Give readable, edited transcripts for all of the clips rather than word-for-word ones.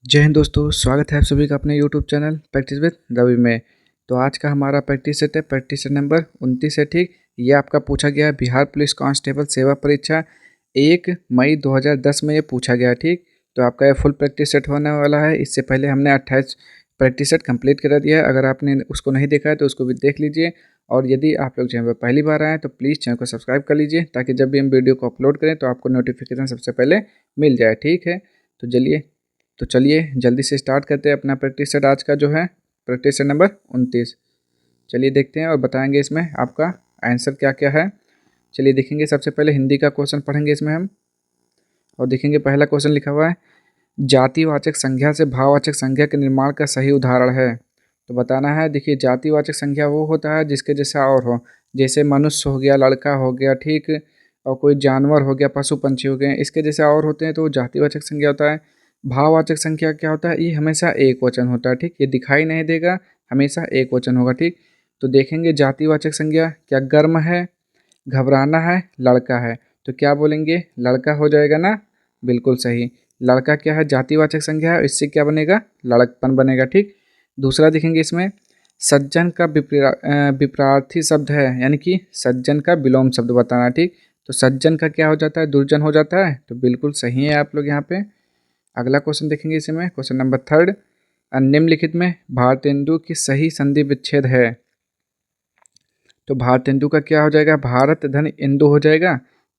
जय हिंद दोस्तों, स्वागत है आप सभी का अपने YouTube channel practice with Ravi में। तो आज का हमारा प्रैक्टिस सेट है प्रैक्टिस सेट नंबर 29 है। ठीक, ये आपका पूछा गया है बिहार पुलिस कांस्टेबल सेवा परीक्षा 1 मई 2010 में ये पूछा गया है। ठीक, तो आपका ये फुल प्रैक्टिस सेट होने वाला है। इससे पहले हमने 28 प्रैक्टिस सेट कंप्लीट करा दिया है। अगर आपने उसको नहीं देखा है तो उसको भी देख लीजिए। और यदि आप लोग चैनल पर पहली बार आए तो प्लीज़ चैनल को सब्सक्राइब कर लीजिए, ताकि जब भी हम वीडियो को अपलोड करें तो आपको नोटिफिकेशन सबसे पहले मिल जाए। ठीक है, तो चलिए जल्दी से स्टार्ट करते हैं अपना प्रैक्टिस सेट। आज का जो है प्रैक्टिस सेट नंबर 29। चलिए देखते हैं और बताएंगे इसमें आपका आंसर क्या क्या है। चलिए देखेंगे, सबसे पहले हिंदी का क्वेश्चन पढ़ेंगे इसमें हम। और देखेंगे पहला क्वेश्चन लिखा हुआ है, जातिवाचक संज्ञा से भाववाचक संज्ञा के निर्माण का सही उदाहरण है। तो बताना है। देखिए, जातिवाचक संज्ञा वो होता है जिसके जैसा और हो, जैसे मनुष्य हो गया, लड़का हो गया, ठीक, और कोई जानवर हो गया, पशु पंछी हो गए, इसके जैसे और होते हैं तो जातिवाचक संज्ञा होता है। भाववाचक संख्या क्या होता है, ये हमेशा एक वचन होता है। ठीक, ये दिखाई नहीं देगा, हमेशा एक वचन होगा। ठीक, तो देखेंगे जातिवाचक संज्ञा, क्या गर्म है, घबराना है, लड़का है, तो क्या बोलेंगे, लड़का हो जाएगा ना। बिल्कुल सही, लड़का क्या है, जातिवाचक संज्ञा है, इससे क्या बनेगा, लड़कपन बनेगा। ठीक, दूसरा देखेंगे इसमें, सज्जन का विपरार्थी शब्द है, यानी कि सज्जन का विलोम शब्द बताना। ठीक, तो सज्जन का क्या हो जाता है, दुर्जन हो जाता है, तो बिल्कुल सही है आप लोग यहाँ पे। अगला क्वेश्चन देखेंगे इसमें, क्वेश्चन नंबर 3, निम्नलिखित में भारतेंदु की सही संधि विच्छेद है। तो भारतेंदु का क्या हो जाएगा, भारत धन इंदु हो जाएगा।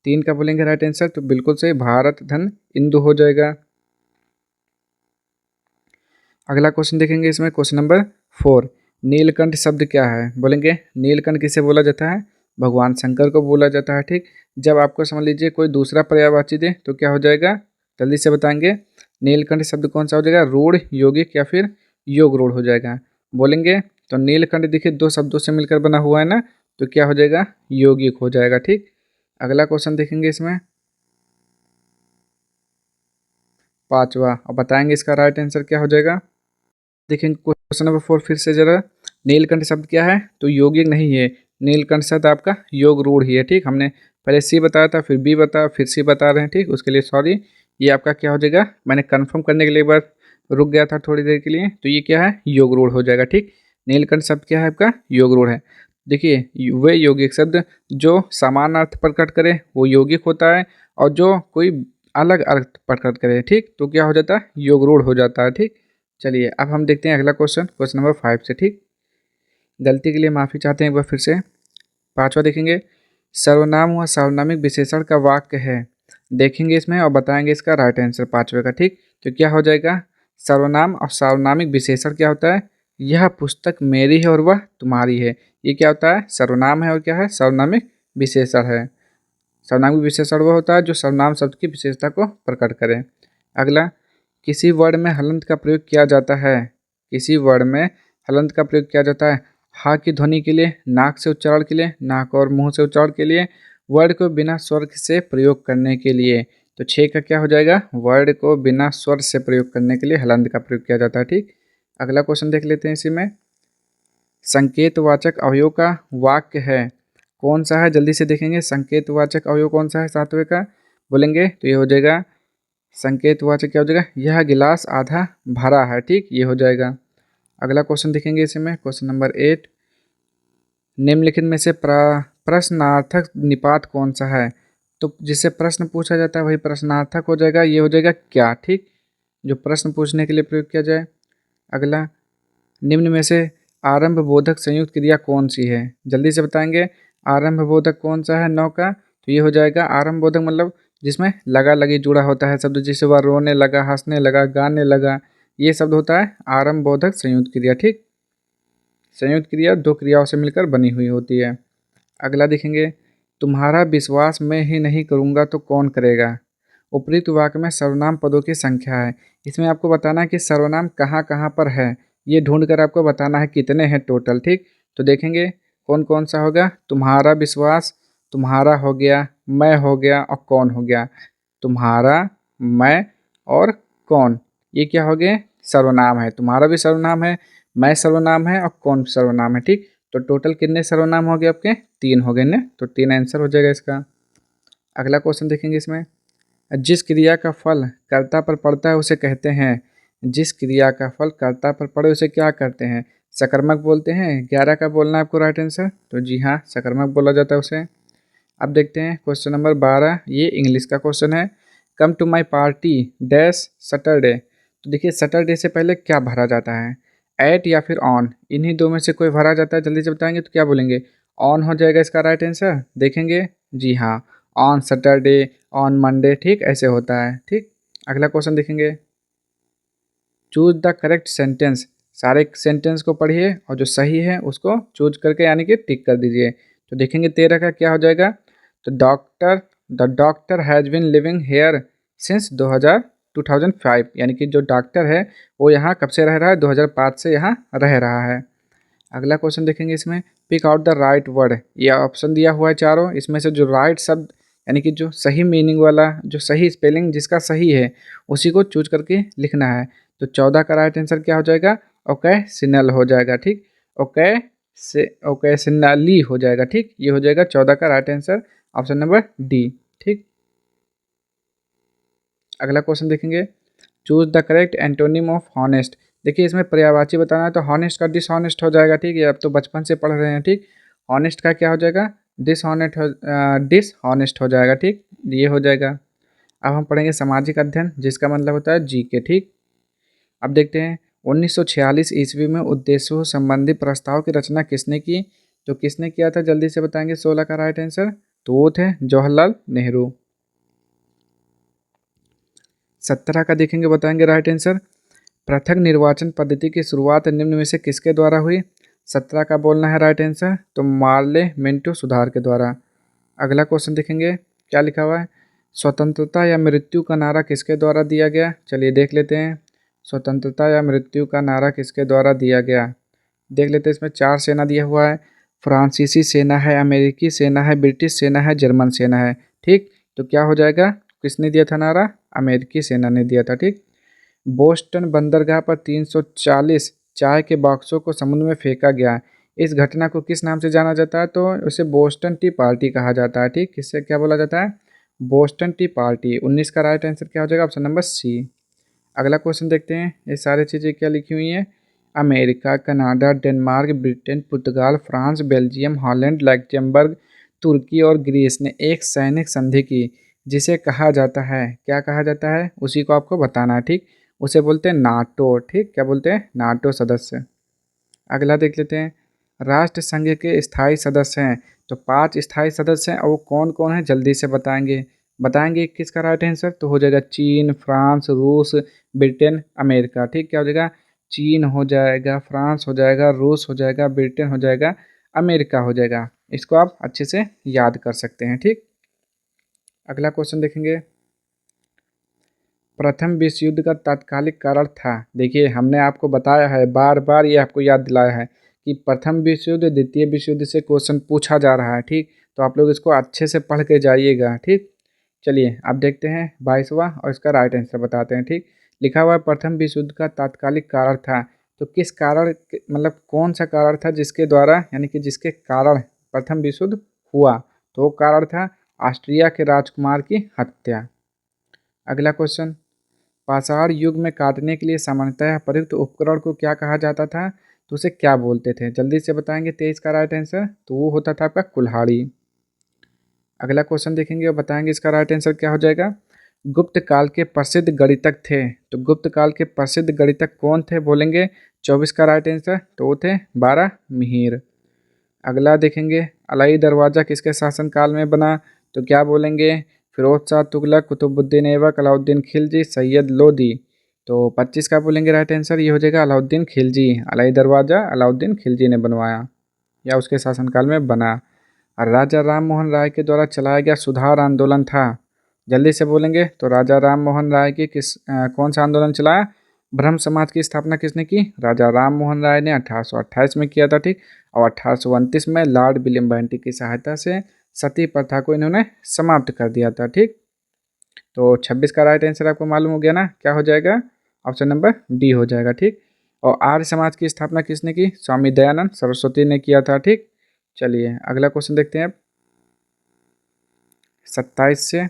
3 का बोलेंगे राइट आंसर, तो बिल्कुल सही, भारत धन इंदु हो जाएगा। अगला क्वेश्चन देखेंगे इसमें, क्वेश्चन नंबर 4, नीलकंठ शब्द क्या है। बोलेंगे नीलकंठ किसे बोला जाता है, भगवान शंकर को बोला जाता है। ठीक, जब आपको समझ लीजिए कोई दूसरा पर्यायवाची दे तो क्या हो जाएगा, जल्दी से बताएंगे। नीलकंठ शब्द कौन सा हो जाएगा, रूढ़, यौगिक या फिर योग रूढ़ हो जाएगा। बोलेंगे तो नीलकंठ देखिए 2 शब्दों से मिलकर बना हुआ है ना, तो क्या हो जाएगा, यौगिक हो जाएगा। ठीक, अगला क्वेश्चन देखेंगे इसमें, 5वां, और बताएंगे इसका राइट आंसर क्या हो जाएगा। देखेंगे क्वेश्चन नंबर 4 फिर से जरा, नीलकंठ शब्द क्या है, तो यौगिक नहीं है, नीलकंठ शब्द आपका योग रूढ़ ही है। ठीक, हमने पहले सी बताया था, फिर बी बताया, फिर सी बता रहे हैं। ठीक, उसके लिए सॉरी, ये आपका क्या हो जाएगा, मैंने कंफर्म करने के लिए एक बार रुक गया था थोड़ी देर के लिए, तो ये क्या है, योग रूढ़ हो जाएगा। ठीक, नीलकंठ शब्द क्या है आपका, योग रूढ़ है। देखिए, वे यौगिक शब्द जो समान अर्थ प्रकट करे वो यौगिक होता है, और जो कोई अलग अर्थ प्रकट करे, ठीक, तो क्या हो जाता है, योग रूढ़ हो जाता है। ठीक, चलिए अब हम देखते हैं अगला क्वेश्चन, क्वेश्चन नंबर 5 से। ठीक, गलती के लिए माफ़ी चाहते हैं एक बार फिर से। 5वां देखेंगे, सर्वनाम व सार्वनामिक विशेषण का वाक्य है। देखेंगे इसमें और बताएंगे इसका राइट आंसर 5वें का। ठीक, तो क्या हो जाएगा, सर्वनाम और सार्वनामिक विशेषण क्या होता है, यह पुस्तक मेरी है और वह तुम्हारी है। ये क्या होता है, सर्वनाम है, और क्या है, सर्वनामिक विशेषण है। सर्वनामिक विशेषण वह होता है जो सर्वनाम शब्द की विशेषता को प्रकट करे। अगला, किसी वर्ण में हलंत का प्रयोग किया जाता है। किसी वर्ण में हलंत का प्रयोग किया जाता है, हा की ध्वनि के लिए, नाक से उच्चारण के लिए, नाक और मुंह से उच्चारण के लिए, वर्ण को बिना स्वर से प्रयोग करने के लिए। तो 6 का क्या हो जाएगा, वर्ण को बिना स्वर से प्रयोग करने के लिए हलंत का प्रयोग किया जाता है। ठीक, अगला क्वेश्चन देख लेते हैं इसी में, संकेतवाचक अवयव का वाक्य है, कौन सा है, जल्दी से देखेंगे। संकेतवाचक अवयव कौन सा है 7वें का, बोलेंगे तो ये हो जाएगा, संकेतवाचक क्या हो जाएगा, यह गिलास आधा भरा है। ठीक, ये हो जाएगा। अगला क्वेश्चन देखेंगे इसमें, क्वेश्चन नंबर 8, निम्नलिखित में से प्रश्नार्थक निपात कौन सा है। तो जिससे प्रश्न पूछा जाता है वही प्रश्नार्थक हो जाएगा, ये हो जाएगा क्या। ठीक, जो प्रश्न पूछने के लिए प्रयोग किया जाए। अगला, निम्न में से आरंभ बोधक संयुक्त क्रिया कौन सी है, जल्दी से बताएंगे। आरंभ बोधक कौन सा है 9 का, तो ये हो जाएगा, आरंभ बोधक मतलब जिसमें लगा लगी जुड़ा होता है शब्द, जैसे वह रोने लगा, हंसने लगा, गाने लगा, ये शब्द होता है आरंभ बोधक संयुक्त क्रिया। ठीक, संयुक्त क्रिया 2 क्रियाओं से मिलकर बनी हुई होती है। अगला देखेंगे, तुम्हारा विश्वास मैं ही नहीं करूँगा तो कौन करेगा। उपयुक्त वाक्य में सर्वनाम पदों की संख्या है। इसमें आपको बताना है कि सर्वनाम कहाँ कहाँ पर है, ये ढूंढ कर आपको बताना है कितने हैं टोटल। ठीक, तो देखेंगे कौन कौन सा होगा, तुम्हारा विश्वास, तुम्हारा हो गया, मैं हो गया, और कौन हो गया। तुम्हारा, मैं और कौन, ये क्या हो गए, सर्वनाम है। तुम्हारा भी सर्वनाम है, मैं सर्वनाम है, और कौन सर्वनाम है। ठीक, तो टोटल कितने सर्वनाम हो गए आपके, 3 हो गए ना, तो 3 आंसर हो जाएगा इसका। अगला क्वेश्चन देखेंगे इसमें, जिस क्रिया का फल कर्ता पर पड़ता है उसे कहते हैं। जिस क्रिया का फल कर्ता पर पड़े उसे क्या कहते हैं? सकर्मक बोलते हैं। 11 का बोलना है आपको राइट आंसर। तो जी हाँ, सकर्मक बोला जाता है उसे। अब देखते हैं क्वेश्चन नंबर 12, ये इंग्लिश का क्वेश्चन है। Come to my party dash Saturday. तो देखिए सैटरडे से पहले क्या भरा जाता है? एट या फिर ऑन, इन्हीं दो में से कोई भरा जाता है। जल्दी से बताएंगे तो क्या बोलेंगे? ऑन हो जाएगा इसका राइट आंसर। देखेंगे, जी हाँ, ऑन सैटरडे, ऑन मंडे, ठीक ऐसे होता है। ठीक, अगला क्वेश्चन देखेंगे। Choose the correct sentence. सारे सेंटेंस को पढ़िए और जो सही है उसको चूज करके यानी कि टिक कर दीजिए। तो देखेंगे 13 का क्या हो जाएगा? तो the doctor has been living here since 2005, यानी कि जो डॉक्टर है वो यहाँ कब से रह रहा है? 2005 से यहाँ रह रहा है। अगला क्वेश्चन देखेंगे इसमें। Pick out the right word. ये ऑप्शन दिया हुआ है चारों, इसमें से जो राइट शब्द यानी कि जो सही मीनिंग वाला, जो सही स्पेलिंग जिसका सही है उसी को चूज करके लिखना है। तो 14 का राइट आंसर क्या हो जाएगा? ओकेशनल हो जाएगा। ठीक, ओकेशनली हो जाएगा। ठीक, ये हो जाएगा 14 का right answer, option number D. ठीक, अगला क्वेश्चन देखेंगे। Choose the correct antonym of honest. देखिए इसमें पर्यायवाची बताना है, तो हॉनेस्ट का डिसऑनेस्ट हो जाएगा। ठीक है, अब तो बचपन से पढ़ रहे हैं। ठीक, हॉनेस्ट का क्या हो जाएगा? डिसऑनेस्ट हो जाएगा। ठीक, ये हो जाएगा। अब हम पढ़ेंगे सामाजिक अध्ययन, जिसका मतलब होता है जीके। ठीक, अब देखते हैं 1946 ईस्वी में उद्देश्यों संबंधी प्रस्ताव की रचना किसने की? तो किसने किया था जल्दी से बताएंगे। 16 का राइट आंसर, तो वो थे जवाहरलाल नेहरू। 17 का देखेंगे, बताएंगे राइट आंसर। पृथक निर्वाचन पद्धति की शुरुआत निम्न में से किसके द्वारा हुई? 17 का बोलना है राइट आंसर, तो मार्ले मिंटो सुधार के द्वारा। अगला क्वेश्चन देखेंगे, क्या लिखा हुआ है? स्वतंत्रता या मृत्यु का नारा किसके द्वारा दिया गया? चलिए देख लेते हैं। स्वतंत्रता या मृत्यु का नारा किसके द्वारा दिया गया? देख लेते हैं। इसमें 4 सेना दिया हुआ है। फ्रांसीसी सेना है, अमेरिकी सेना है, ब्रिटिश सेना है, जर्मन सेना है। ठीक, तो क्या हो जाएगा? किसने दिया था नारा? अमेरिकी सेना ने दिया था। ठीक, बोस्टन बंदरगाह पर 340 चाय के बॉक्सों को समुद्र में फेंका गया। इस घटना को किस नाम से जाना जाता है? तो उसे बोस्टन टी पार्टी कहा जाता है। ठीक, किससे क्या बोला जाता है? Boston T party. 19 का राइट आंसर क्या हो जाएगा? Option number C. अगला क्वेश्चन देखते हैं। ये सारी चीज़ें क्या लिखी हुई हैं? अमेरिका, कनाडा, डेनमार्क, ब्रिटेन, पुर्तगाल, फ्रांस, बेल्जियम, हॉलैंड, लग्जमबर्ग, तुर्की और ग्रीस ने एक सैनिक संधि की, जिसे कहा जाता है, क्या कहा जाता है? उसी को आपको बताना है। ठीक, उसे बोलते हैं नाटो। ठीक, क्या बोलते हैं? नाटो सदस्य। अगला देख लेते हैं। राष्ट्र संघ के स्थायी सदस्य हैं, तो 5 स्थायी सदस्य हैं, और वो कौन कौन है जल्दी से बताएंगे। बताएंगे किसका राइट आंसर, तो हो जाएगा चीन, फ्रांस, रूस, ब्रिटेन, अमेरिका। ठीक, क्या हो जाएगा? चीन हो जाएगा, फ्रांस हो जाएगा, रूस हो जाएगा, ब्रिटेन हो जाएगा, अमेरिका हो जाएगा। इसको आप अच्छे से याद कर सकते हैं। ठीक, अगला क्वेश्चन देखेंगे। प्रथम विश्व युद्ध का तात्कालिक कारण था। देखिए हमने आपको बताया है, बार बार ये आपको याद दिलाया है कि प्रथम विश्व युद्ध, द्वितीय विश्व युद्ध से क्वेश्चन पूछा जा रहा है। ठीक, तो आप लोग इसको अच्छे से पढ़ के जाइएगा। ठीक, चलिए अब देखते हैं 22वां और इसका राइट आंसर बताते हैं। ठीक, लिखा हुआ है प्रथम विश्व युद्ध का तात्कालिक कारण था। तो किस कारण मतलब कौन सा कारण था जिसके द्वारा यानी कि जिसके कारण प्रथम विश्व युद्ध हुआ? तो वो कारण था ऑस्ट्रिया के राजकुमार की हत्या। अगला क्वेश्चन। पाषाण युग में काटने के लिए सामान्यतः प्रयुक्त उपकरण को क्या कहा जाता था? तो उसे क्या बोलते थे? जल्दी से बताएंगे। 23 का राइट आंसर, तो वो होता था आपका कुल्हाड़ी। अगला क्वेश्चन देखेंगे और बताएंगे इसका राइट आंसर क्या हो जाएगा। गुप्त काल के प्रसिद्ध गणितज्ञ थे, तो गुप्त काल के प्रसिद्ध गणितज्ञ कौन थे बोलेंगे? 24 का राइट आंसर, तो वो थे 12 मिहिर। अगला देखेंगे, अलाई दरवाज़ा किसके शासनकाल में बना? तो क्या बोलेंगे? फिरोज शाह तुगलक, कुतुबुद्दीन ऐबक, अलाउद्दीन खिलजी, सैयद लोदी। तो 25 का बोलेंगे राइट आंसर, ये हो जाएगा अलाउद्दीन खिलजी। अलाई दरवाज़ा अलाउद्दीन खिलजी ने बनवाया या उसके शासनकाल में बना। और राजा राम मोहन राय के द्वारा चलाया गया सुधार आंदोलन था। जल्दी से बोलेंगे तो राजा राम मोहन राय की कौन सा आंदोलन चलाया? ब्रह्म समाज की स्थापना किसने की? राजा राम मोहन राय ने 1828 में किया था। ठीक, और 1829 में लॉर्ड विलियम बेंटिक की सहायता से सती प्रथा को इन्होंने समाप्त कर दिया था। ठीक, तो 26 का राइट आंसर आपको मालूम हो गया ना, क्या हो जाएगा? ऑप्शन नंबर डी हो जाएगा। ठीक, और आर्य समाज की स्थापना किसने की? स्वामी दयानंद सरस्वती ने किया था। ठीक, चलिए अगला क्वेश्चन देखते हैं 27 से।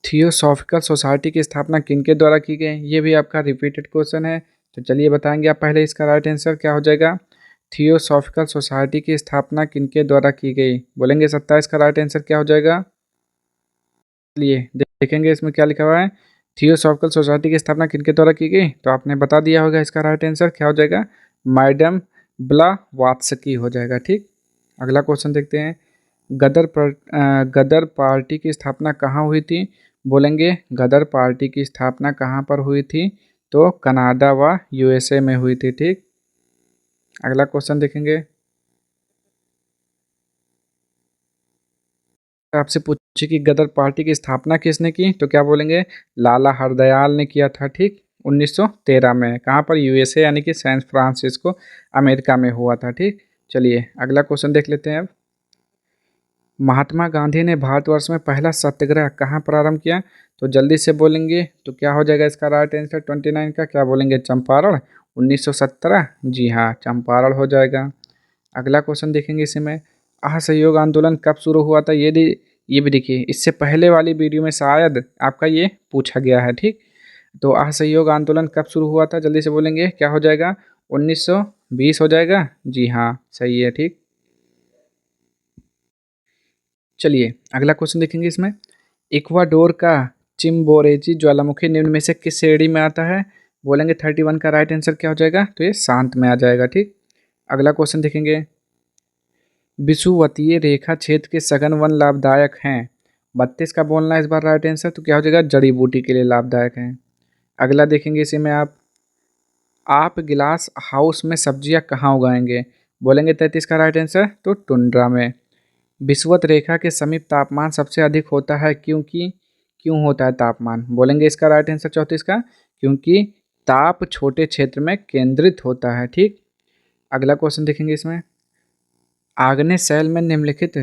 थियोसॉफिकल सोसाइटी की स्थापना किनके द्वारा की गई? ये भी आपका रिपीटेड क्वेश्चन है, तो चलिए बताएंगे आप पहले इसका राइट आंसर क्या हो जाएगा। थियोसॉफिकल सोसाइटी की स्थापना किनके द्वारा की गई? बोलेंगे 27 का राइट आंसर क्या हो जाएगा। चलिए देखेंगे इसमें क्या लिखा हुआ है। थियोसॉफिकल सोसाइटी की स्थापना किनके द्वारा की गई, तो आपने बता दिया होगा इसका राइट आंसर क्या हो जाएगा। मैडम ब्लावात्स्की हो जाएगा। ठीक, अगला क्वेश्चन देखते हैं। गदर पार्टी की स्थापना कहाँ हुई थी? बोलेंगे गदर पार्टी की स्थापना कहाँ पर हुई थी, तो कनाडा व यूएसए में हुई थी। ठीक, अगला क्वेश्चन देखेंगे। आपसे पूछे कि गदर पार्टी की स्थापना किसने की, तो क्या बोलेंगे लाला हरदयाल ने किया था। ठीक, 1913 में। कहाँ पर? यूएसए यानी कि सैन फ्रांसिस्को अमेरिका में हुआ था। ठीक, चलिए अगला क्वेश्चन देख लेते हैं अब। महात्मा गांधी ने भारतवर्ष में पहला सत्याग्रह कहाँ प्रारंभ किया, तो जल्दी से बोलेंगे तो क्या हो जाएगा इसका राइट आंसर 29 का। क्या बोलेंगे चंपारण 1917। जी हाँ, चंपारण हो जाएगा। अगला क्वेश्चन देखेंगे इसी में। असहयोग आंदोलन कब शुरू हुआ था? ये भी देखिए, इससे पहले वाली वीडियो में शायद आपका ये पूछा गया है। ठीक, तो असहयोग आंदोलन कब शुरू हुआ था? जल्दी से बोलेंगे क्या हो जाएगा। 1920 हो जाएगा। जी हाँ, सही है। ठीक, चलिए अगला क्वेश्चन देखेंगे इसमें। इक्वाडोर का चिम्बोरेजी ज्वालामुखी निम्न में से किस श्रेणी में आता है? बोलेंगे 31 का राइट आंसर क्या हो जाएगा, तो ये शांत में आ जाएगा। ठीक, अगला क्वेश्चन देखेंगे। विषुवतीय रेखा क्षेत्र के सघन वन लाभदायक हैं। 32 का बोलना है इस बार राइट आंसर, तो क्या हो जाएगा जड़ी बूटी के लिए लाभदायक हैं। अगला देखेंगे इसी में। आप गिलास हाउस में सब्जियां कहाँ उगाएंगे? बोलेंगे 33 का राइट आंसर, तो टुंड्रा में। विषुवत रेखा के समीप तापमान सबसे अधिक होता है क्योंकि क्यों होता है तापमान? बोलेंगे इसका राइट आंसर 34 का, क्योंकि ताप छोटे क्षेत्र में केंद्रित होता है। ठीक, अगला क्वेश्चन देखेंगे इसमें। आग्नेय शैल में निम्नलिखित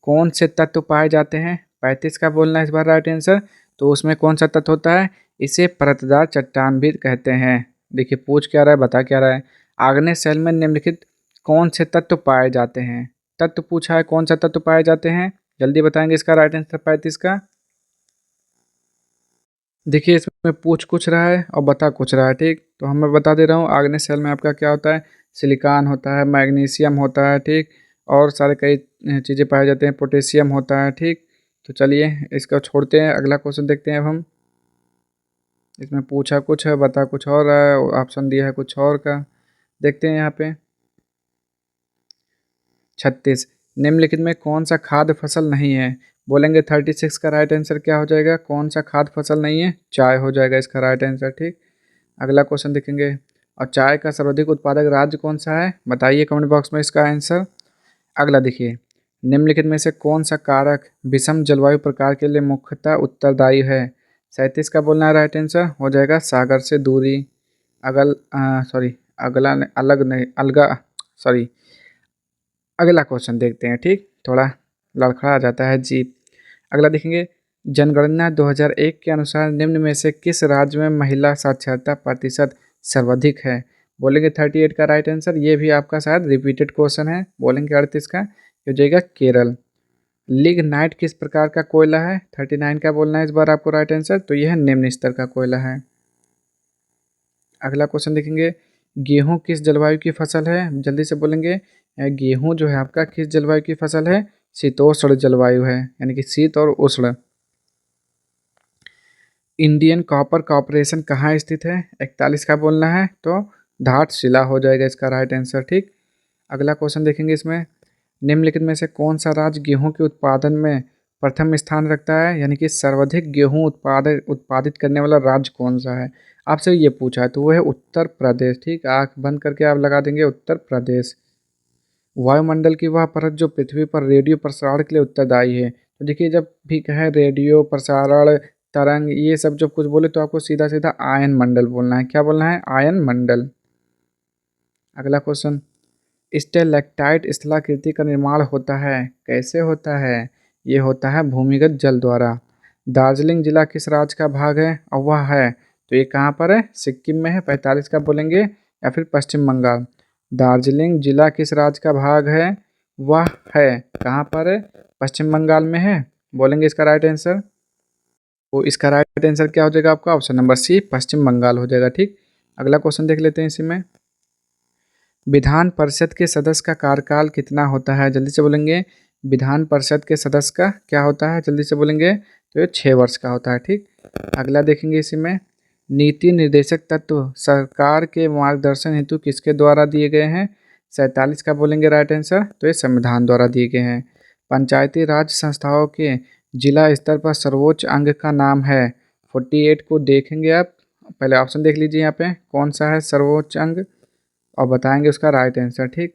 कौन से तत्व पाए जाते हैं? 35 का बोलना है इस बार राइट आंसर, तो उसमें कौन सा तत्व होता है? इसे परतदार चट्टान भी कहते हैं। देखिए पूछ क्या रहा है, बता क्या रहा है। आग्नेय शैल में निम्नलिखित कौन से तत्व पाए जाते हैं? तत्व पूछा है, कौन सा तत्व पाए जाते हैं, जल्दी बताएंगे इसका राइट आंसर 35 का। देखिए इसमें पूछ कुछ रहा है और बता कुछ रहा है। ठीक, तो हम मैं बता दे रहा हूँ। आग्नेय शैल में आपका क्या होता है, सिलिकॉन होता है, मैग्नीशियम होता है। ठीक, और सारे कई चीज़ें पाए जाते हैं, पोटेशियम होता है। ठीक, तो चलिए इसको छोड़ते हैं, अगला क्वेश्चन देखते हैं अब हम। इसमें पूछा कुछ है, बता कुछ और रहा है, ऑप्शन दिया है कुछ और का। देखते हैं यहाँ पे। 36, निम्नलिखित में कौन सा खाद्य फसल नहीं है? बोलेंगे 36 का राइट आंसर क्या हो जाएगा। कौन सा खाद्य फसल नहीं है? चाय हो जाएगा इसका राइट आंसर। ठीक, अगला क्वेश्चन देखेंगे। और चाय का सर्वाधिक उत्पादक राज्य कौन सा है? बताइए कमेंट बॉक्स में इसका आंसर। अगला देखिए, निम्नलिखित में से कौन सा कारक विषम जलवायु प्रकार के लिए मुख्यतः उत्तरदायी है? 37 का बोलना है राइट आंसर, हो जाएगा सागर से दूरी। सॉरी, अगला अलग नहीं, अलगा, सॉरी। अगला क्वेश्चन देखते हैं। ठीक, थोड़ा लड़खड़ा जाता है जी। अगला देखेंगे। जनगणना 2001 के अनुसार निम्न में से किस राज्य में महिला साक्षरता प्रतिशत सर्वाधिक है? बोलेंगे 38 का राइट आंसर, ये भी आपका शायद रिपीटेड क्वेश्चन है। बोलेंगे 38 का, ये हो जाएगा केरल। लिग्नाइट किस प्रकार का कोयला है? 39 का बोलना है इस बार आपको राइट आंसर, तो यह निम्न स्तर का कोयला है। अगला क्वेश्चन देखेंगे। गेहूं किस जलवायु की फसल है? जल्दी से बोलेंगे। गेहूं जो है आपका किस जलवायु की फसल है? शीतोष्ण जलवायु है, यानी कि शीत और उष्ण। इंडियन कॉपर कॉरपोरेशन कहाँ स्थित है? 41 का बोलना है, तो घाटशिला हो जाएगा इसका राइट आंसर। ठीक, अगला क्वेश्चन देखेंगे इसमें। निम्नलिखित में से कौन सा राज्य गेहूं के उत्पादन में प्रथम स्थान रखता है, यानी कि सर्वाधिक गेहूं उत्पादित करने वाला राज्य कौन सा है? आपसे ये पूछा है, तो वो है उत्तर प्रदेश। ठीक, आंख बंद करके आप लगा देंगे उत्तर प्रदेश। वायुमंडल की वह परत जो पृथ्वी पर रेडियो प्रसारण के लिए उत्तरदायी है। तो देखिए जब भी कहे रेडियो प्रसारण, तरंग, ये सब जब कुछ बोले तो आपको सीधा सीधा आयन मंडल बोलना है। क्या बोलना है? आयन मंडल। अगला क्वेश्चन। स्टेलेक्टाइट स्थलाकृति का निर्माण होता है, कैसे होता है? ये होता है भूमिगत जल द्वारा। दार्जिलिंग जिला किस राज्य का भाग है? और वह है, तो ये कहाँ पर है? सिक्किम में है। 45 का बोलेंगे, या फिर पश्चिम बंगाल। दार्जिलिंग जिला किस राज्य का भाग है? वह है कहाँ पर है? पश्चिम बंगाल में है। बोलेंगे इसका राइट आंसर। तो इसका राइट आंसर क्या हो जाएगा आपका? ऑप्शन नंबर सी, पश्चिम बंगाल हो जाएगा। ठीक, अगला क्वेश्चन देख लेते हैं इसी में। विधान परिषद के सदस्य का कार्यकाल कितना होता है? जल्दी से बोलेंगे। विधान परिषद के सदस्य का क्या होता है? जल्दी से बोलेंगे। तो ये 6 वर्ष का होता है। ठीक, अगला देखेंगे इसी में। नीति निर्देशक तत्व सरकार के मार्गदर्शन हेतु किसके द्वारा दिए गए हैं? 47 का बोलेंगे राइट आंसर। तो ये संविधान द्वारा दिए गए हैं। पंचायती राज संस्थाओं के जिला स्तर पर सर्वोच्च अंग का नाम है। 48 को देखेंगे आप। पहले ऑप्शन देख लीजिए यहाँ पे कौन सा है सर्वोच्च अंग, और बताएंगे उसका राइट आंसर। ठीक,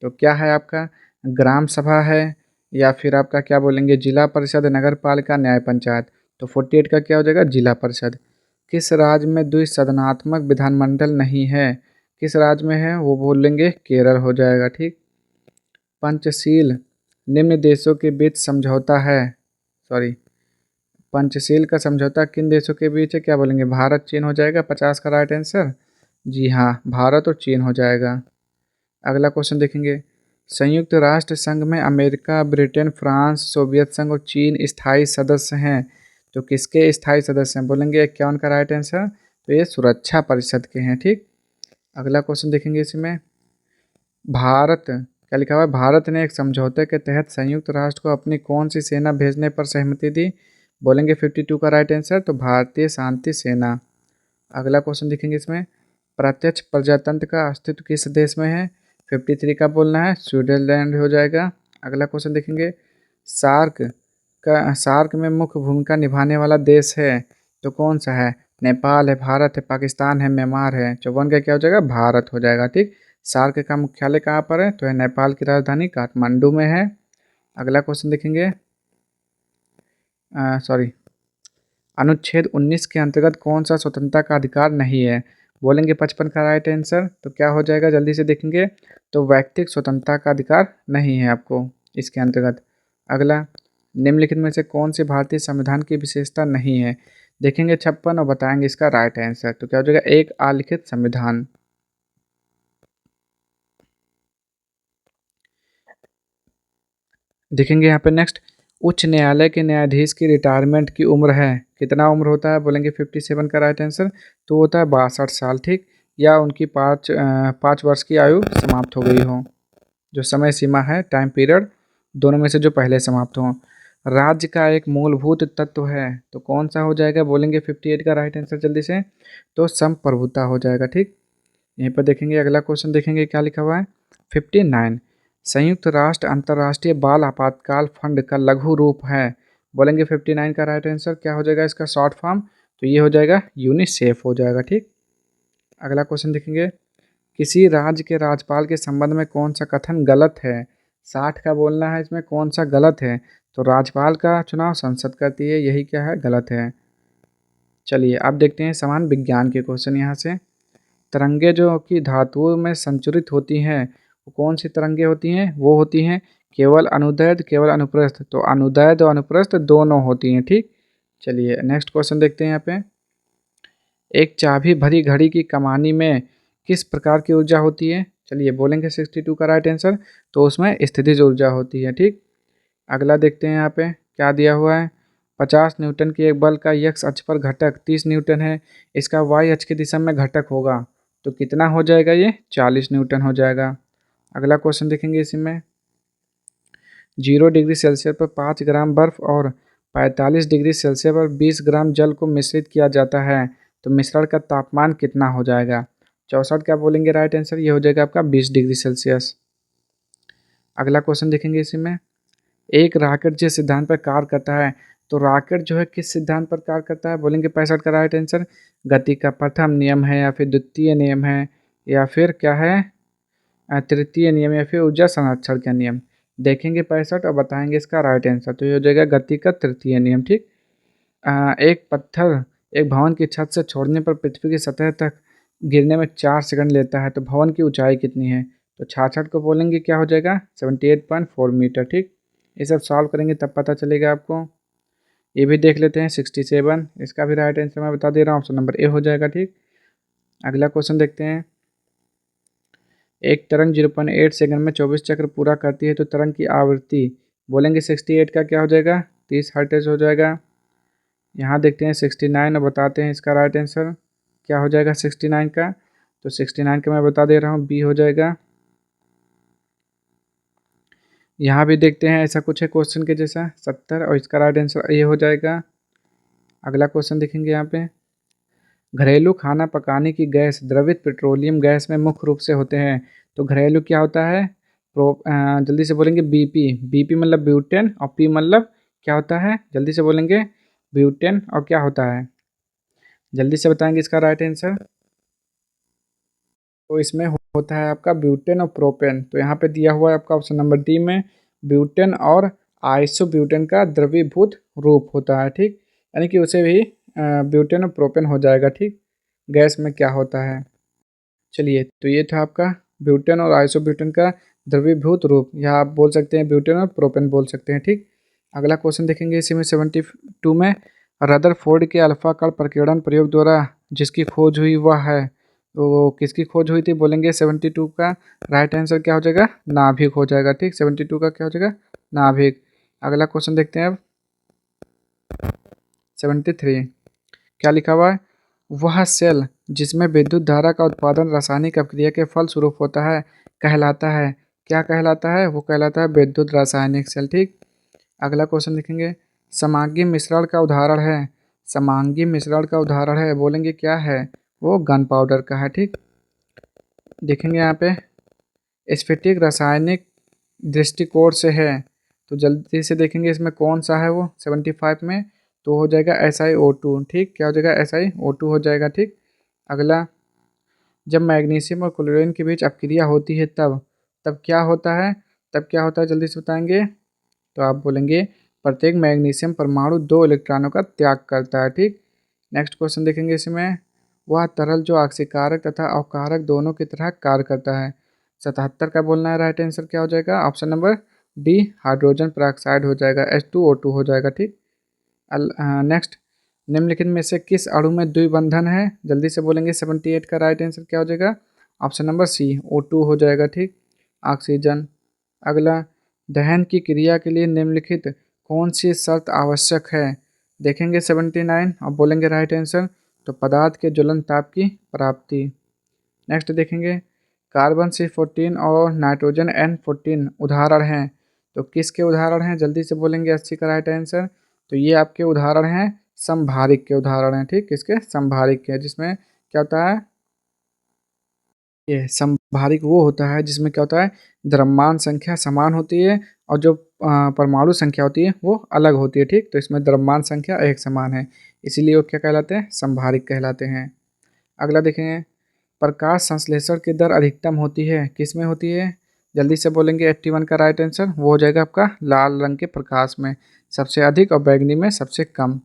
तो क्या है आपका? ग्राम सभा है, या फिर आपका क्या बोलेंगे जिला परिषद, नगर पालिका, न्याय पंचायत। तो 48 का क्या हो जाएगा? जिला परिषद। किस राज्य में द्विसदनात्मक विधानमंडल नहीं है? किस राज्य में है? वो बोलेंगे केरल हो जाएगा। ठीक, पंचशील निम्न देशों के बीच समझौता है, सॉरी, पंचशील का समझौता किन देशों के बीच है? क्या बोलेंगे? भारत चीन हो जाएगा। 50 का राइट आंसर। जी हाँ, भारत और चीन हो जाएगा। अगला क्वेश्चन देखेंगे। संयुक्त राष्ट्र संघ में अमेरिका, ब्रिटेन, फ्रांस, सोवियत संघ और चीन स्थायी सदस्य हैं। तो किसके स्थायी सदस्य हैं? बोलेंगे 51 का राइट आंसर। तो ये सुरक्षा परिषद के हैं। ठीक, अगला क्वेश्चन देखेंगे इसमें। भारत क्या लिखा हुआ है? भारत ने एक समझौते के तहत संयुक्त राष्ट्र को अपनी कौन सी सेना भेजने पर सहमति दी? बोलेंगे 52 का राइट आंसर। तो भारतीय शांति सेना। अगला क्वेश्चन देखेंगे इसमें। प्रत्यक्ष प्रजातंत्र का अस्तित्व किस देश में है? 53 का बोलना है। स्विट्जरलैंड हो जाएगा। अगला क्वेश्चन देखेंगे। सार्क में मुख्य भूमिका निभाने वाला देश है तो कौन सा है? नेपाल है, भारत है, पाकिस्तान है, म्यांमार है। 54 का क्या हो जाएगा? भारत हो जाएगा। ठीक, सार्क का मुख्यालय कहाँ पर है? तो है नेपाल की राजधानी काठमांडू में है। अगला क्वेश्चन देखेंगे। सॉरी, अनुच्छेद 19 के अंतर्गत कौन सा स्वतंत्रता का अधिकार नहीं है? बोलेंगे 55 का राइट आंसर। तो क्या हो जाएगा? जल्दी से देखेंगे। तो व्यक्तिगत स्वतंत्रता का अधिकार नहीं है आपको इसके अंतर्गत। अगला, निम्नलिखित में से कौन सी भारतीय संविधान की विशेषता नहीं है? देखेंगे 56 और बताएंगे इसका राइट आंसर। तो क्या हो जाएगा? एक आलिखित संविधान। देखेंगे यहाँ पे नेक्स्ट। उच्च न्यायालय के न्यायाधीश की रिटायरमेंट की उम्र है, कितना उम्र होता है? बोलेंगे 57 का राइट आंसर। तो होता है 62 साल। ठीक, या उनकी 5 वर्ष की आयु समाप्त हो गई हो। जो समय सीमा है, टाइम पीरियड, दोनों में से जो पहले समाप्त हो। राज्य का एक मूलभूत तत्व है तो कौन सा हो जाएगा? बोलेंगे 58 का राइट आंसर जल्दी से। तो संप्रभुता हो जाएगा। ठीक, यहीं पर देखेंगे। अगला क्वेश्चन देखेंगे क्या लिखा हुआ है। 59, संयुक्त राष्ट्र अंतर्राष्ट्रीय बाल आपातकाल फंड का लघु रूप है। बोलेंगे 59 का राइट आंसर। क्या हो जाएगा इसका शॉर्ट फॉर्म? तो ये हो जाएगा यूनिसेफ हो जाएगा। ठीक, अगला क्वेश्चन देखेंगे। किसी राज्य के राज्यपाल के संबंध में कौन सा कथन गलत है? 60 का बोलना है इसमें कौन सा गलत है। तो राज्यपाल का चुनाव संसद करती है, यही क्या है? गलत है। चलिए अब देखते हैं समान विज्ञान के क्वेश्चन यहाँ से। तरंगे जो कि धातुओं में संचरित होती हैं वो कौन सी तरंगे होती हैं? वो होती हैं केवल अनुदैर्ध्य, केवल अनुप्रस्थ। तो अनुदैर्ध्य और अनुप्रस्थ दोनों होती हैं। ठीक, चलिए नेक्स्ट क्वेश्चन देखते हैं यहाँ पे। एक चाबी भरी घड़ी की कमानी में किस प्रकार की ऊर्जा होती है? चलिए बोलेंगे 62 का राइट आंसर। तो उसमें स्थितिज ऊर्जा होती है। ठीक, अगला देखते हैं यहाँ पे क्या दिया हुआ है। 50 न्यूटन के एक बल का एक्स अक्ष पर घटक 30 न्यूटन है, इसका वाई अक्ष की दिशा में घटक होगा तो कितना हो जाएगा? ये 40 न्यूटन हो जाएगा। अगला क्वेश्चन देखेंगे इसी में। 0 डिग्री सेल्सियस पर 5 ग्राम बर्फ और 45 डिग्री सेल्सियस पर 20 ग्राम जल को मिश्रित किया जाता है तो मिश्रण का तापमान कितना हो जाएगा? 64 क्या बोलेंगे राइट आंसर। ये हो जाएगा आपका 20 डिग्री सेल्सियस। अगला क्वेश्चन देखेंगे इसी में। एक रॉकेट जिस सिद्धांत पर कार्य करता है तो रॉकेट जो है किस सिद्धांत पर कार्य करता है? बोलेंगे 65 का राइट आंसर। गति का प्रथम नियम है, या फिर द्वितीय नियम है, या फिर क्या है तृतीय नियम, या फिर ऊर्जा संरक्षण का नियम। देखेंगे 65 और बताएंगे इसका राइट आंसर। तो ये हो जाएगा गति का तृतीय नियम। ठीक, एक पत्थर एक भवन की छत से छोड़ने पर पृथ्वी की सतह तक गिरने में 4 सेकंड लेता है तो भवन की ऊंचाई कितनी है? तो 66 को बोलेंगे क्या हो जाएगा? 78.4 मीटर। ठीक, ये सब सॉल्व करेंगे तब पता चलेगा आपको। ये भी देख लेते हैं 67, इसका भी राइट आंसर मैं बता दे रहा हूँ, ऑप्शन नंबर ए हो जाएगा। ठीक, अगला क्वेश्चन देखते हैं। एक तरंग 0.8 सेकंड में 24 चक्र पूरा करती है तो तरंग की आवृत्ति, बोलेंगे 68 का क्या हो जाएगा? 30 हर्ट्ज हो जाएगा। यहाँ देखते हैं 69 और बताते हैं इसका राइट आंसर क्या हो जाएगा 69 का। तो 69 का मैं बता दे रहा हूँ बी हो जाएगा। यहाँ भी देखते हैं ऐसा कुछ है क्वेश्चन के जैसा 70 और इसका राइट आंसर ये हो जाएगा। अगला क्वेश्चन देखेंगे यहाँ पे, घरेलू खाना पकाने की गैस द्रवित पेट्रोलियम गैस में मुख्य रूप से होते हैं। तो घरेलू क्या होता है, जल्दी से बोलेंगे बीपी। बीपी मतलब ब्यूटेन और पी मतलब क्या होता है, जल्दी से बोलेंगे ब्यूटेन और क्या होता है, जल्दी से बताएंगे इसका राइट आंसर। तो इसमें होता है आपका ब्यूटेन और प्रोपेन। तो यहाँ पे दिया हुआ है आपका ऑप्शन नंबर डी में ब्यूटेन और आइसोब्यूटेन का द्रवीभूत रूप होता है, ठीक। यानी कि उसे भी ब्यूटेन और प्रोपेन हो जाएगा, ठीक। गैस में क्या होता है, चलिए तो ये था आपका ब्यूटेन और आइसोब्यूटेन का द्रवीभूत रूप, या आप बोल सकते हैं ब्यूटेन और प्रोपेन बोल सकते हैं, ठीक। अगला क्वेश्चन देखेंगे इसी में 72 में, रदरफोर्ड के अल्फा कण प्रकीर्णन प्रयोग द्वारा जिसकी खोज हुई वह है। तो किसकी खोज हुई थी, बोलेंगे 72 का राइट आंसर क्या हो जाएगा, नाभिक हो जाएगा, ठीक। 72 का क्या हो जाएगा, नाभिक। अगला क्वेश्चन देखते हैं अब 73, क्या लिखा हुआ है, वह सेल जिसमें विद्युत धारा का उत्पादन रासायनिक अपक्रिया के फल स्वरूप होता है कहलाता है, क्या कहलाता है, वो कहलाता है विद्युत रासायनिक सेल, ठीक। अगला क्वेश्चन देखेंगे, समांगी मिश्रण का उदाहरण है, समांगी मिश्रण का उदाहरण है, बोलेंगे क्या है, वो गन पाउडर का है, ठीक। देखेंगे यहाँ पे स्फटिक रासायनिक दृष्टिकोण से है, तो जल्दी से देखेंगे इसमें कौन सा है वो 75 में, तो हो जाएगा SiO2, ठीक। क्या हो जाएगा, SiO2 हो जाएगा, ठीक। अगला, जब मैग्नीशियम और क्लोरीन के बीच अपक्रिया होती है तब तब क्या होता है, तब क्या होता है, जल्दी से बताएंगे। तो आप बोलेंगे प्रत्येक मैग्नीशियम परमाणु 2 इलेक्ट्रॉनों का त्याग करता है, ठीक। नेक्स्ट क्वेश्चन देखेंगे इसमें, वह तरल जो ऑक्सीकारक तथा अवकारक दोनों की तरह कार्य करता है। 77 का बोलना है, राइट आंसर क्या हो जाएगा, option number D hydrogen peroxide हो जाएगा, H2O2 हो जाएगा, ठीक। नेक्स्ट, निम्नलिखित में से किस अणु में द्विबंधन है, जल्दी से बोलेंगे 78 का राइट आंसर क्या हो जाएगा, ऑप्शन नंबर सी O2 हो जाएगा, ठीक, ऑक्सीजन। अगला, दहन की क्रिया के लिए निम्नलिखित कौन सी शर्त आवश्यक है, देखेंगे 79 और बोलेंगे राइट आंसर, तो पदार्थ के ज्वलन ताप की प्राप्ति। नेक्स्ट देखेंगे, कार्बन C14 और नाइट्रोजन N14 उदाहरण हैं, तो किसके उदाहरण हैं, जल्दी से बोलेंगे 80 का राइट आंसर। तो ये आपके उदाहरण हैं, संभारिक के उदाहरण हैं, ठीक, किसके, संभारिक के, जिसमें क्या होता है, ये संभारिक वो होता है जिसमें क्या होता है, द्रव्यमान संख्या समान होती है और जो परमाणु संख्या होती है वो अलग होती है, ठीक। तो इसमें द्रव्यमान संख्या एक समान है, इसीलिए वो क्या कहलाते हैं, संभारिक कहलाते हैं। अगला देखेंगे, प्रकाश संश्लेषण की दर अधिकतम होती है, किस में होती है, जल्दी से बोलेंगे 81 का राइट आंसर, वो हो जाएगा आपका लाल रंग के प्रकाश में सबसे अधिक और बैगनी में सबसे कम।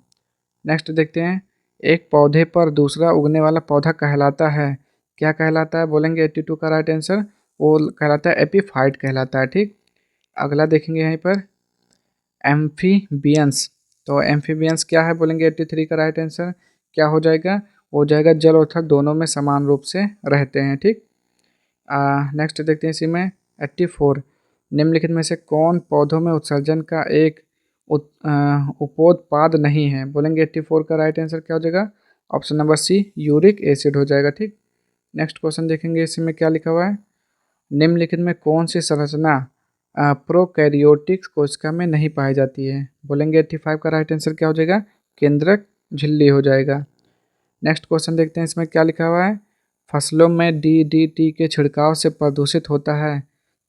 नेक्स्ट देखते हैं, एक पौधे पर दूसरा उगने वाला पौधा कहलाता है, क्या कहलाता है, बोलेंगे 82 का राइट आंसर, वो कहलाता है एपीफाइट कहलाता है, ठीक। अगला देखेंगे यहीं पर एम्फीबियंस, तो एम्फीबियंस क्या है, बोलेंगे 83 का राइट आंसर क्या हो जाएगा, हो जाएगा जल और थल दोनों में समान रूप से रहते हैं, ठीक। नेक्स्ट देखते हैं इसी में 84, निम्नलिखित में से कौन पौधों में उत्सर्जन का एक उपोत्पाद नहीं है, बोलेंगे 84 का राइट आंसर क्या हो जाएगा, option number C uric acid हो जाएगा, ठीक। नेक्स्ट क्वेश्चन देखेंगे इसमें क्या लिखा हुआ है, निम्नलिखित में कौन सी संरचना प्रोकैरियोटिक कोशिका में नहीं पाई जाती है, बोलेंगे 85 का राइट आंसर क्या हो जाएगा, केंद्रक झिल्ली हो जाएगा। नेक्स्ट क्वेश्चन देखते हैं इसमें क्या लिखा हुआ है, फसलों में DDT के छिड़काव से प्रदूषित होता है,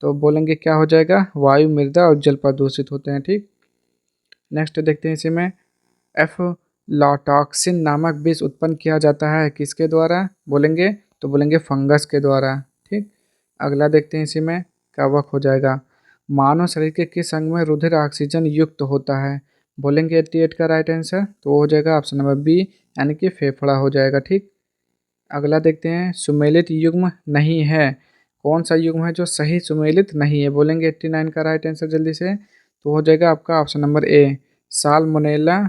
तो बोलेंगे क्या हो जाएगा, वायु मृदा और जल प्रदूषित होते हैं, ठीक। नेक्स्ट देखते हैं इसी में एफलाटॉक्सिन नामक विष उत्पन्न किया जाता है किसके द्वारा, बोलेंगे तो बोलेंगे फंगस के द्वारा, ठीक। अगला देखते हैं इसी में कवक हो जाएगा, मानव शरीर के किस अंग में रुधिर ऑक्सीजन युक्त होता है, बोलेंगे 88 का राइट आंसर, तो हो जाएगा ऑप्शन नंबर बी यानी कि फेफड़ा हो जाएगा, ठीक। अगला देखते हैं, सुमेलित युग्म नहीं है, कौन सा युग्म है जो सही सुमेलित नहीं है, बोलेंगे 89 का राइट आंसर जल्दी से, तो हो जाएगा आपका option number A salmonella,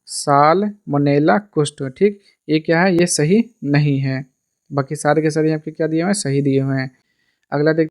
salmonella कुष्ठ, ठीक। ये क्या है, ये सही नहीं है, बाकी सारे के सारे आपके क्या दिए हुए हैं, सही दिए हुए हैं। अगला देख